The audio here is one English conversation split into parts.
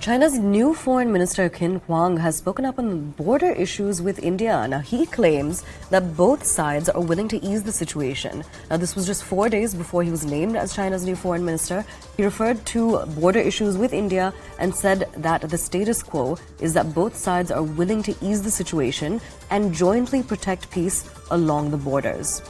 China's new foreign minister, Qin Huang, has spoken up on border issues with India. Now, he claims that both sides are willing to ease the situation. Now, this was just 4 days before he was named as China's new foreign minister. He referred to border issues with India and said that the status quo is that both sides are willing to ease the situation and jointly protect peace along the borders.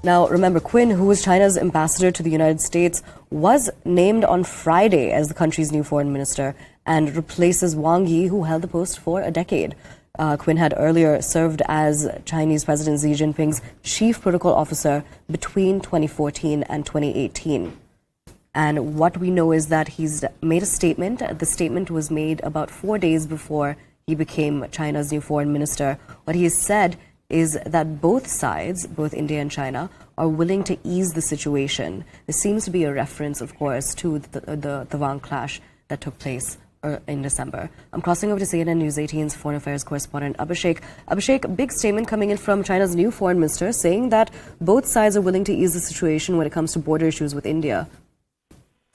Now, remember, Qin, who was China's ambassador to the United States, was named on Friday as the country's new foreign minister and replaces Wang Yi, who held the post for a decade. Qin had earlier served as Chinese President Xi Jinping's chief protocol officer between 2014 and 2018. And what we know is that he's made a statement. The statement was made about 4 days before he became China's new foreign minister. What he has said is that both sides, both India and China, are willing to ease the situation. This seems to be a reference, of course, to the Tawang Clash that took place in December. I'm crossing over to CNN News 18's foreign affairs correspondent Abhishek. Abhishek, big statement coming in from China's new foreign minister saying that both sides are willing to ease the situation when it comes to border issues with India.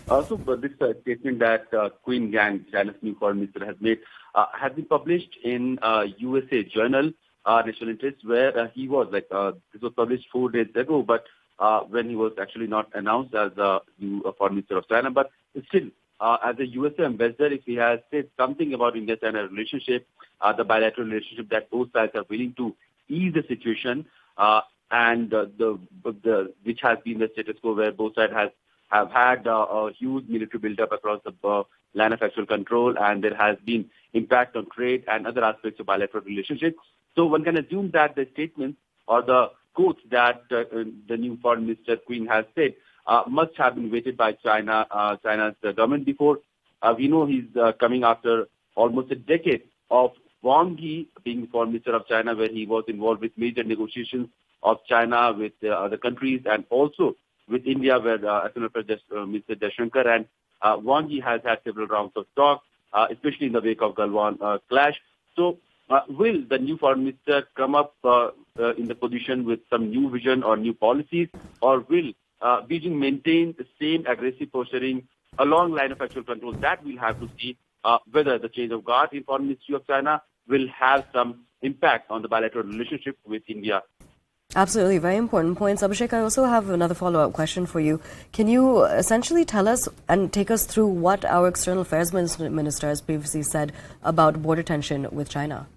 Also, this statement that Qin Gang, China's new foreign minister, has made has been published in USA Journal, National Interest, where he was this was published 4 days ago, but when he was actually not announced as the new foreign minister of China. But still, as a USA ambassador, if he has said something about India-China relationship, the bilateral relationship, that both sides are willing to ease the situation, and which has been the status quo, where both sides have had a huge military build-up across the line of actual control, and there has been impact on trade and other aspects of bilateral relationship. So one can assume that the statements or the quotes that the new foreign minister Qin has said must have been weighted by China's government before. We know he's coming after almost a decade of Wang Yi being foreign minister of China, where he was involved with major negotiations of China with other countries and also with India, where External Affairs Minister Jaishankar and Wang Yi has had several rounds of talks, especially in the wake of Galwan clash. So, will the new foreign minister come up in the position with some new vision or new policies, or will Beijing maintain the same aggressive posturing along line of actual control? That we'll have to see whether the change of guard in foreign ministry of China will have some impact on the bilateral relationship with India. Absolutely, very important points. Abhishek, I also have another follow-up question for you. Can you essentially tell us and take us through what our External Affairs Minister has previously said about border tension with China?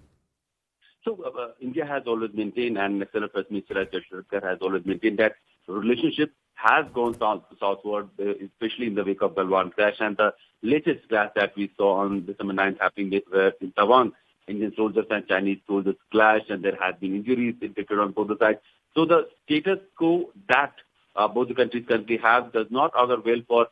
So India has always maintained, and External Affairs Minister Jaishankar has always maintained, that relationship has gone southward, especially in the wake of Galwan crash, and the latest clash that we saw on December 9th happening in Tawang. Indian soldiers and Chinese soldiers clashed, and there had been injuries inflicted on both sides. So the status quo that both the countries currently have does not augur well for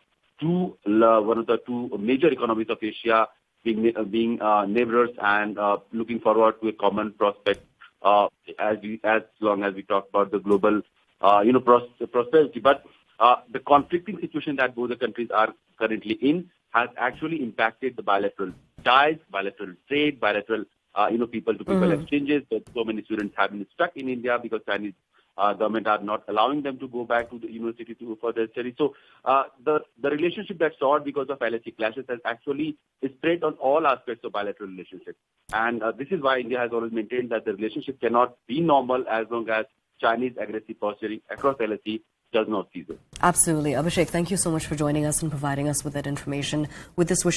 one of the two major economies of Asia being neighbors and looking forward to a common prospect as long as we talk about the global prosperity. But the conflicting situation that both the countries are currently in has actually impacted the bilateral ties, bilateral trade, bilateral people-to-people exchanges. But so many students have been stuck in India because Chinese government are not allowing them to go back to the university to further study. So the relationship that soured because of LSE clashes has actually spread on all aspects of bilateral relationship. And this is why India has always maintained that the relationship cannot be normal as long as Chinese aggressive posturing across LSE does not cease it. Absolutely. Abhishek, thank you so much for joining us and providing us with that information. With this, we're shifting